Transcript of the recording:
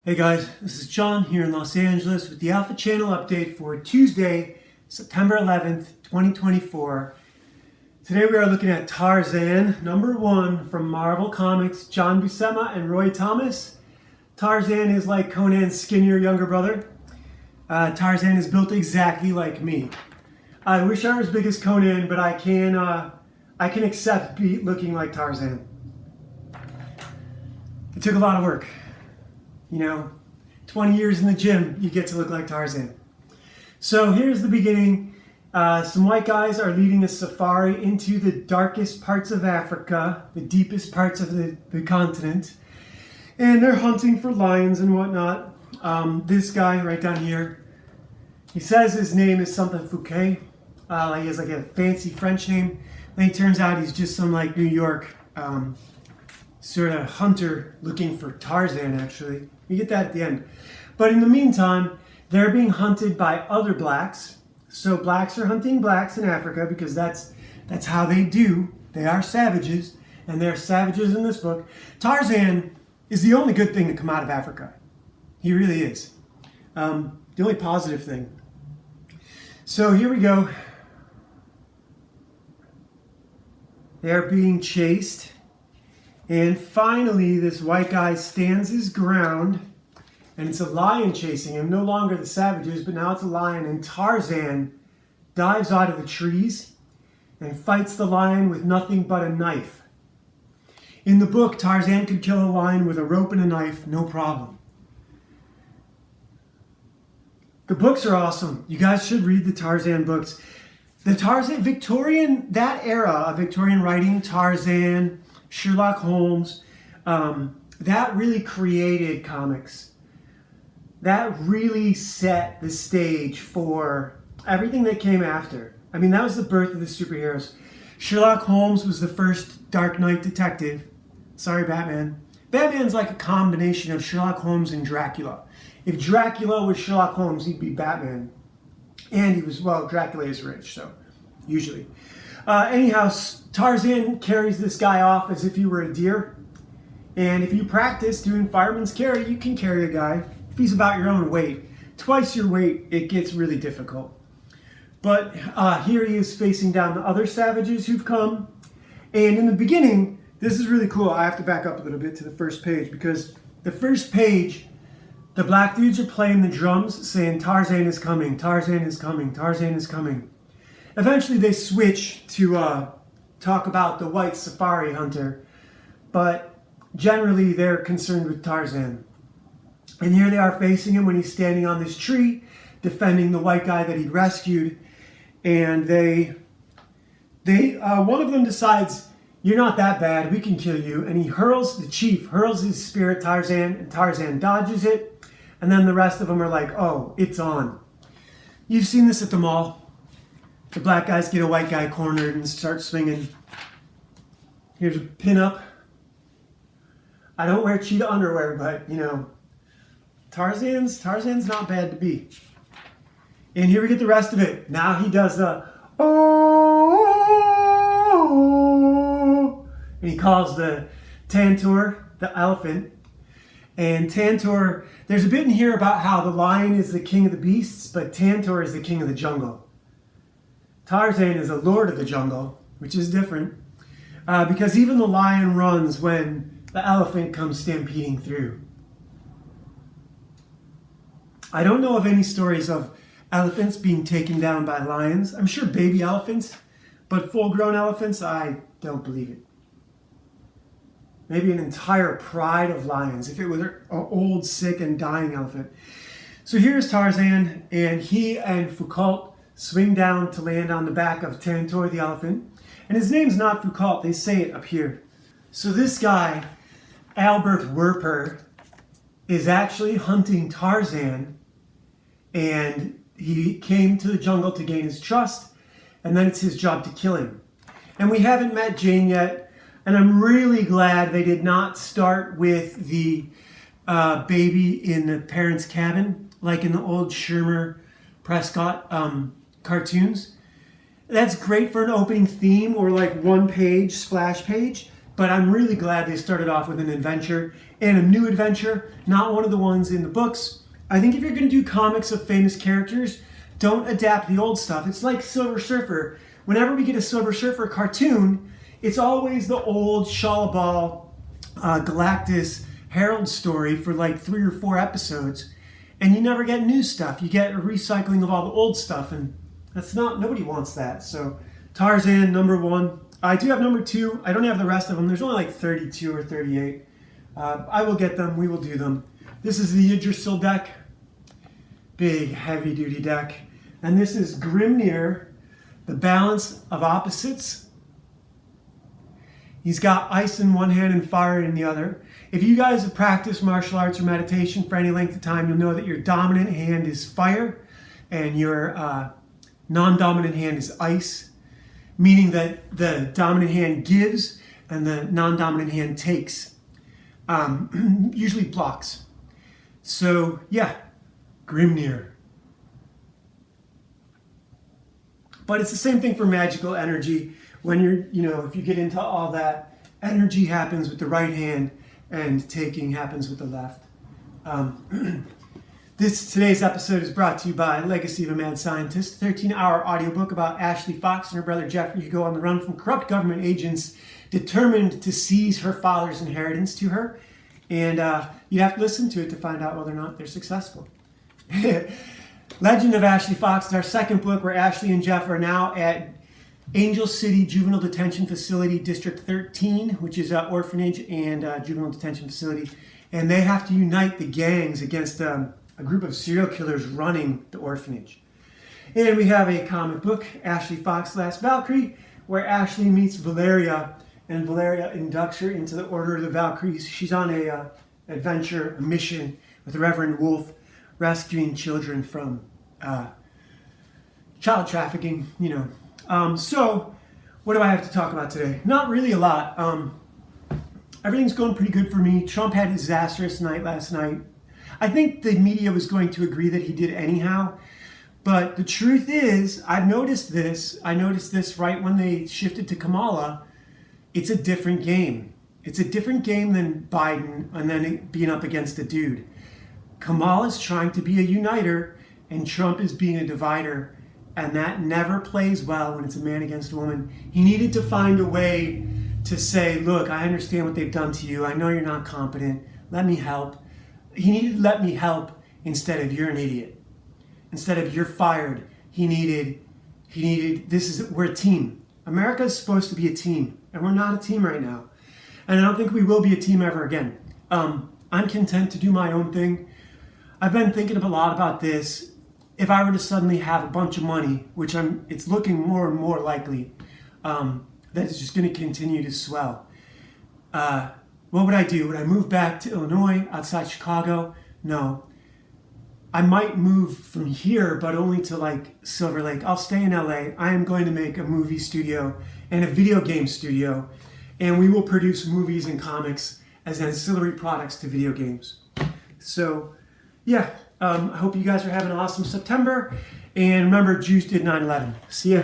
Hey guys, this is John here in Los Angeles with the Alpha Channel update for Tuesday, September 11th, 2024. Today we are looking at Tarzan, #1 from Marvel Comics, John Buscema and Roy Thomas. Tarzan is like Conan's skinnier younger brother. Tarzan is built exactly like me. I wish I was as big as Conan, but I can accept looking like Tarzan. It took a lot of work. 20 years in the gym, you get to look like Tarzan. So here's the beginning. Some white guys are leading a safari into the darkest parts of Africa, the deepest parts of the continent. And they're hunting for lions and whatnot. This guy right down here, he says his name is something Fouquet. He has like a fancy French name. Then it turns out he's just some like New York sort of hunter looking for Tarzan, actually. You get that at the end. But in the meantime, they're being hunted by other blacks. So blacks are hunting blacks in Africa because that's how they do. They are savages, and they're savages in this book. Tarzan is the only good thing to come out of Africa. He really is. The only positive thing. So here we go. They're being chased. And finally, this white guy stands his ground, and it's a lion chasing him. No longer the savages, but now it's a lion. And Tarzan dives out of the trees and fights the lion with nothing but a knife. In the book, Tarzan could kill a lion with a rope and a knife, no problem. The books are awesome. You guys should read the Tarzan books. The Tarzan, Victorian, that era of Victorian writing, Tarzan, Sherlock Holmes, that really created comics. That really set the stage for everything that came after. I mean, that was the birth of the superheroes. Sherlock Holmes was the first Dark Knight detective. Sorry, Batman. Batman's like a combination of Sherlock Holmes and Dracula. If Dracula was Sherlock Holmes, he'd be Batman. And he was, well, Dracula is rich, so usually. Anyhow, Tarzan carries this guy off as if he were a deer. And if you practice doing fireman's carry, you can carry a guy. If he's about your own weight, twice your weight, it gets really difficult. But here he is facing down the other savages who've come. And in the beginning, this is really cool. I have to back up a little bit to the first page, because the first page, the black dudes are playing the drums saying, Tarzan is coming, Tarzan is coming, Tarzan is coming. Eventually they switch to talk about the white safari hunter, but generally they're concerned with Tarzan. And here they are facing him when he's standing on this tree, defending the white guy that he'd rescued. And one of them decides, you're not that bad, we can kill you. And the chief hurls his spear at Tarzan, and Tarzan dodges it. And then the rest of them are like, oh, it's on. You've seen this at the mall. The black guys get a white guy cornered and start swinging. Here's a pinup. I don't wear cheetah underwear, but Tarzan's not bad to be. And here we get the rest of it. Now he does the oh, and he calls the Tantor the elephant. And Tantor, there's a bit in here about how the lion is the king of the beasts, but Tantor is the king of the jungle. Tarzan is a lord of the jungle, which is different, because even the lion runs when the elephant comes stampeding through. I don't know of any stories of elephants being taken down by lions. I'm sure baby elephants, but full-grown elephants, I don't believe it. Maybe an entire pride of lions, if it was an old, sick, and dying elephant. So here's Tarzan, and he and Foucault swing down to land on the back of Tantor the elephant. And his name's not Foucault, they say it up here. So this guy, Albert Werper, is actually hunting Tarzan, and he came to the jungle to gain his trust, and then it's his job to kill him. And we haven't met Jane yet, and I'm really glad they did not start with the baby in the parents' cabin, like in the old Shermer Prescott cartoons. That's great for an opening theme or like one page, splash page, But I'm really glad they started off with an adventure and a new adventure, not one of the ones in the books. I think if you're going to do comics of famous characters, don't adapt the old stuff. It's like Silver Surfer. Whenever we get a Silver Surfer cartoon, it's always the old Shalabal, Galactus, Herald story for like 3 or 4 episodes. And you never get new stuff. You get a recycling of all the old stuff, and nobody wants that. So Tarzan, number 1. I do have number 2. I don't have the rest of them. There's only like 32 or 38. I will get them. We will do them. This is the Yggdrasil deck. Big, heavy-duty deck. And this is Grimnir, the balance of opposites. He's got ice in one hand and fire in the other. If you guys have practiced martial arts or meditation for any length of time, you'll know that your dominant hand is fire and your non-dominant hand is ice, meaning that the dominant hand gives and the non-dominant hand takes, usually blocks. So yeah, Grimnir. But it's the same thing for magical energy. When if you get into all that, energy happens with the right hand and taking happens with the left. Today's episode is brought to you by Legacy of a Mad Scientist, a 13-hour audiobook about Ashley Fox and her brother Jeffrey, who go on the run from corrupt government agents determined to seize her father's inheritance to her. And you have to listen to it to find out whether or not they're successful. Legend of Ashley Fox is our second book, where Ashley and Jeff are now at Angel City Juvenile Detention Facility, District 13, which is an orphanage and juvenile detention facility. And they have to unite the gangs against a group of serial killers running the orphanage. And we have a comic book, Ashley Fox, Last Valkyrie, where Ashley meets Valeria, and Valeria inducts her into the Order of the Valkyries. She's on a adventure, a mission with Reverend Wolf, rescuing children from child trafficking, So, what do I have to talk about today? Not really a lot. Everything's going pretty good for me. Trump had a disastrous night last night. I think the media was going to agree that he did anyhow. But the truth is, I noticed this right when they shifted to Kamala. It's a different game. It's a different game than Biden and then being up against a dude. Kamala's trying to be a uniter, and Trump is being a divider. And that never plays well when it's a man against a woman. He needed to find a way to say, look, I understand what they've done to you. I know you're not competent. Let me help. He needed to let me help instead of you're an idiot. Instead of you're fired. He needed, we're a team. America is supposed to be a team. And we're not a team right now. And I don't think we will be a team ever again. I'm content to do my own thing. I've been thinking a lot about this. If I were to suddenly have a bunch of money, which it's looking more and more likely, that it's just going to continue to swell. What would I do? Would I move back to Illinois, outside Chicago? No. I might move from here, but only to like Silver Lake. I'll stay in LA. I am going to make a movie studio and a video game studio, and we will produce movies and comics as ancillary products to video games. So, yeah. I hope you guys are having an awesome September. And remember, Jews did 9/11. See ya.